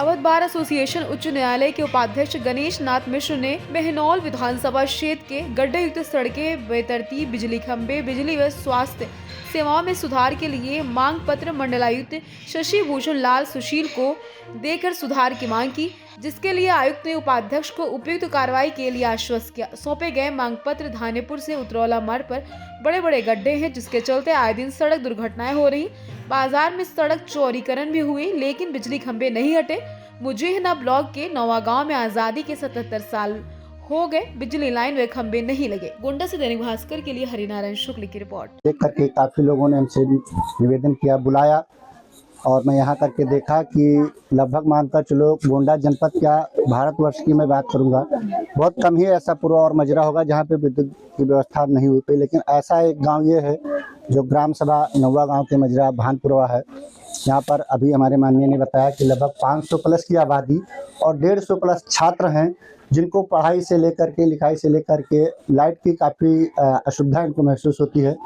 Awadh bar association उच्च न्यायालय के उपाध्यक्ष गणेश नाथ मिश्र ने मेहनौल विधानसभा क्षेत्र के गड्ढे युक्त सड़कें, बेतरतीब बिजली खंभे, बिजली व स्वास्थ्य सेवाओं में सुधार के लिए मांग पत्र मंडलायुक्त शशि भूषण लाल सुशील को देकर सुधार की मांग की, जिसके लिए आयुक्त ने उपाध्यक्ष को उपयुक्त कार्रवाई के लिए आश्वस्त किया। सौंपे गए मांग पत्र धानेपुर से उतरौला मार्ग पर बड़े बड़े गड्ढे हैं, जिसके चलते आए दिन सड़क दुर्घटनाएं हो रही। बाजार में सड़क चौड़ीकरण भी हुई, लेकिन बिजली खंभे नहीं हटे। मुजेहना ब्लॉक के नौवा गांव में आजादी के 77 साल हो गए, बिजली लाइन व खंभे नहीं लगे। गोंडा से दैनिक भास्कर के लिए हरिनारायण शुक्ल की रिपोर्ट। देख करके काफ़ी लोगों ने हमसे निवेदन किया, बुलाया, और मैं यहाँ करके देखा कि लगभग मानकर चलो गोंडा जनपद क्या भारतवर्ष की मैं बात करूँगा, बहुत कम ही ऐसा पुरवा और मजरा होगा जहाँ पे विद्युत की व्यवस्था नहीं हुई थी। लेकिन ऐसा एक गांव ये है जो ग्राम सभा नौवा गांव के मजरा भानपुरवा है। यहाँ पर अभी हमारे माननीय ने बताया कि लगभग 500 प्लस की आबादी और 150 प्लस छात्र हैं, जिनको पढ़ाई से लेकर के लिखाई से लेकर के लाइट की काफ़ी असुविधा इनको महसूस होती है।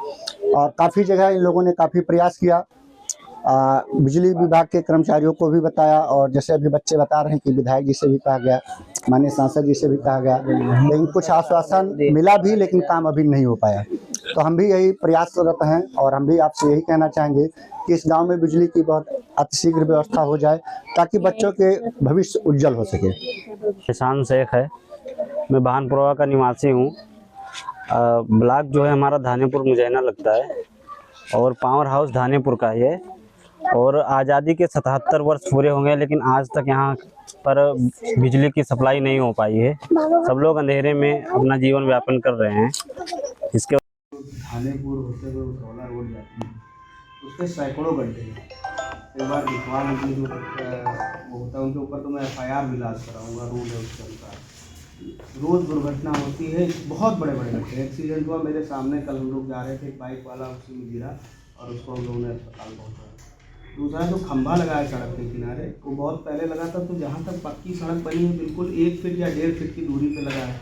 और काफ़ी जगह इन लोगों ने काफ़ी प्रयास किया, बिजली विभाग के कर्मचारियों को भी बताया, और जैसे अभी बच्चे बता रहे हैं कि विधायक जी से भी कहा गया, माननीय सांसद जी से भी कहा गया, लेकिन कुछ आश्वासन मिला भी, लेकिन काम अभी नहीं हो पाया। तो हम भी यही प्रयासरत हैं, और हम भी आपसे यही कहना चाहेंगे कि इस गांव में बिजली की बहुत अतिशीघ्र व्यवस्था हो जाए, ताकि बच्चों के भविष्य उज्जवल हो सके। किसान शेख है, मैं भानपुरवा का निवासी हूँ। ब्लॉक जो है हमारा धानेपुर मुजैना लगता है, और पावर हाउस धानेपुर का ही है। और आज़ादी के 77 वर्ष पूरे हो गए, लेकिन आज तक यहाँ पर बिजली की सप्लाई नहीं हो पाई है। सब लोग अंधेरे में अपना जीवन व्यापन कर रहे हैं। इसके धानेपुर होते हुए उतरौला रोड जाती है, उसके सैकड़ों गड्ढे हैं। एक बार विश्वास जो वो होता है उनके ऊपर तो मैं FIR भी लाज कराऊँगा, रूल है उसके अनुसार। रोज़ दुर्घटना होती है, बहुत बड़े बड़े गड्ढे। एक्सीडेंट हुआ मेरे सामने, कल हम लोग जा रहे थे, एक बाइक वाला उसी में गिरा और उसको हम लोगों ने अस्पताल पहुँचाया। दूसरा जो खंभा लगा है सड़क के किनारे, वो बहुत पहले लगा था, तो जहाँ तक पक्की सड़क बनी है बिल्कुल 1 फीट या 1.5 फीट की दूरी पे लगा है,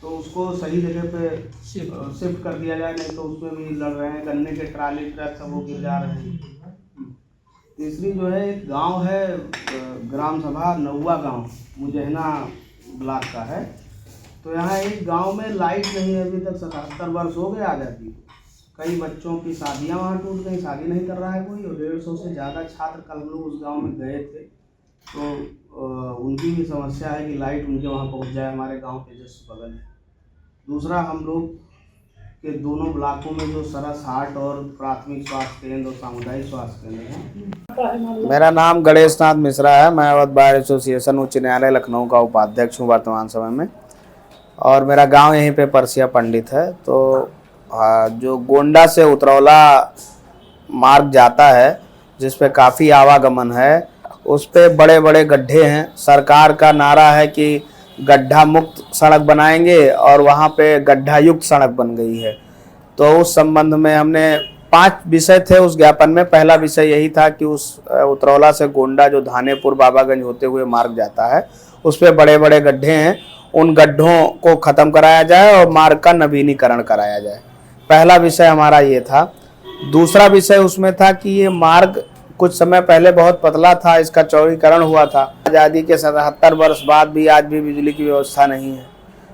तो उसको सही जगह पे शिफ्ट कर दिया जाए, नहीं तो उसमें भी लड़ रहे हैं, गन्ने के ट्राली ट्रक सब वो गिर जा रहे हैं। तीसरी जो है एक गांव है ग्राम सभा नौवा गांव मुजैना ब्लॉक का है, तो यहाँ एक गांव में लाइट नहीं है अभी तक। 77 वर्ष हो गए आज़ादी को। कई बच्चों की शादियां वहाँ टूट गई, शादी नहीं कर रहा है कोई, और 150 से ज़्यादा छात्र कल लोग उस गांव में गए थे, तो उनकी भी समस्या है कि लाइट उनके वहाँ पहुँच जाए, हमारे गांव के जस्ट बगल है। दूसरा, हम लोग के दोनों ब्लॉकों में जो सरस हाट और प्राथमिक स्वास्थ्य केंद्र और सामुदायिक स्वास्थ्य केंद्र हैं। मेरा नाम गणेश नाथ मिश्रा है, मैं अवध बार एसोसिएशन उच्च न्यायालय लखनऊ का उपाध्यक्ष हूँ वर्तमान समय में, और मेरा गांव यहीं पे परसिया पंडित है। तो जो गोंडा से उतरौला मार्ग जाता है, जिस पे काफ़ी आवागमन है, उस पे बड़े बड़े गड्ढे हैं। सरकार का नारा है कि गड्ढा मुक्त सड़क बनाएंगे, और वहाँ पे गड्ढा युक्त सड़क बन गई है। तो उस संबंध में हमने 5 विषय थे उस ज्ञापन में। पहला विषय यही था कि उस उतरौला से गोंडा जो धानेपुर बाबागंज होते हुए मार्ग जाता है, उस पे बड़े बड़े गड्ढे हैं, उन गड्ढों को ख़त्म कराया जाए और मार्ग का नवीनीकरण कराया जाए। पहला विषय हमारा ये था। दूसरा विषय उसमें था कि ये मार्ग कुछ समय पहले बहुत पतला था, इसका चौड़ीकरण हुआ था। आज़ादी के 77 वर्ष बाद भी आज भी बिजली की व्यवस्था नहीं है।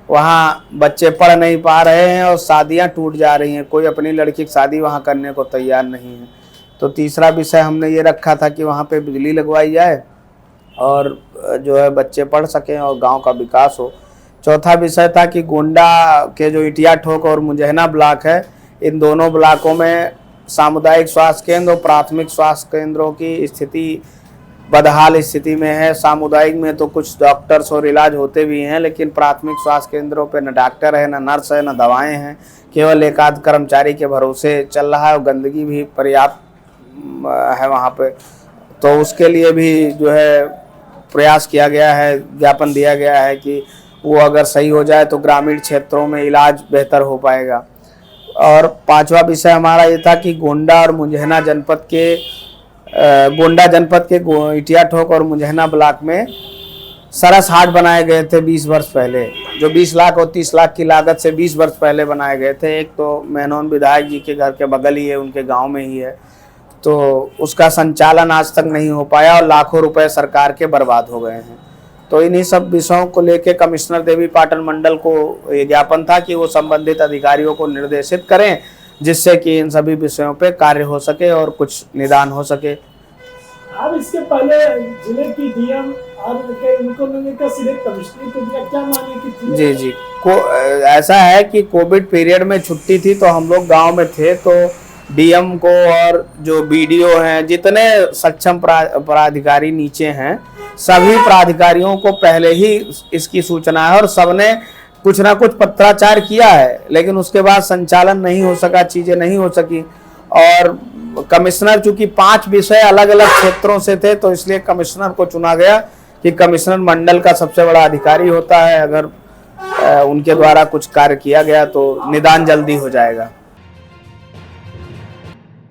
वहाँ बच्चे पढ़ नहीं पा रहे हैं और शादियाँ टूट जा रही हैं, कोई अपनी लड़की की शादी वहाँ करने को तैयार नहीं है। तो तीसरा विषय हमने ये रखा था कि वहाँ पे बिजली लगवाई जाए और जो है बच्चे पढ़ सकें और गाँव का विकास हो। चौथा विषय था कि गोंडा के जो इटिया ठोक और मुजैना ब्लॉक है, इन दोनों ब्लॉकों में सामुदायिक स्वास्थ्य केंद्र और प्राथमिक स्वास्थ्य केंद्रों की स्थिति बदहाल स्थिति में है। सामुदायिक में तो कुछ डॉक्टर्स और इलाज होते भी हैं, लेकिन प्राथमिक स्वास्थ्य केंद्रों पे न डॉक्टर है, न नर्स है, न दवाएं हैं। केवल एक आध कर्मचारी के भरोसे चल रहा है, और गंदगी भी पर्याप्त है वहाँ पे। तो उसके लिए भी जो है प्रयास किया गया है, ज्ञापन दिया गया है कि वो अगर सही हो जाए तो ग्रामीण क्षेत्रों में इलाज बेहतर हो पाएगा। और पांचवा विषय हमारा ये था कि गोंडा और मुजैना जनपद के इटिया ठोक और मुजैना ब्लॉक में सरस हाट बनाए गए थे 20 वर्ष पहले, जो 20 लाख और 30 लाख की लागत से 20 वर्ष पहले बनाए गए थे। एक तो मेहनौन विधायक जी के घर के बगल ही है, उनके गांव में ही है। तो उसका संचालन आज तक नहीं हो पाया और लाखों रुपए सरकार के बर्बाद हो गए हैं। तो इन्हीं सब विषयों को लेकर कमिश्नर देवी पाटन मंडल को ये ज्ञापन था कि वो संबंधित अधिकारियों को निर्देशित करें, जिससे कि इन सभी विषयों पे कार्य हो सके और कुछ निदान हो सके। अब इसके पहले जिले की डीएम और उनको लेकर सीधे कमिश्नर को दिया, क्या माने कि जी ऐसा है कि कोविड पीरियड में छुट्टी थी तो हम लोग गांव में थे, तो डीएम को और जो बीडीओ हैं, जितने सक्षम प्राधिकारी नीचे हैं, सभी प्राधिकारियों को पहले ही इसकी सूचना है और सबने कुछ ना कुछ पत्राचार किया है, लेकिन उसके बाद संचालन नहीं हो सका, चीजें नहीं हो सकी। और कमिश्नर चूंकि 5 विषय अलग अलग क्षेत्रों से थे, तो इसलिए कमिश्नर को चुना गया कि कमिश्नर मंडल का सबसे बड़ा अधिकारी होता है। अगर उनके द्वारा कुछ कार्य किया गया तो निदान जल्दी हो जाएगा।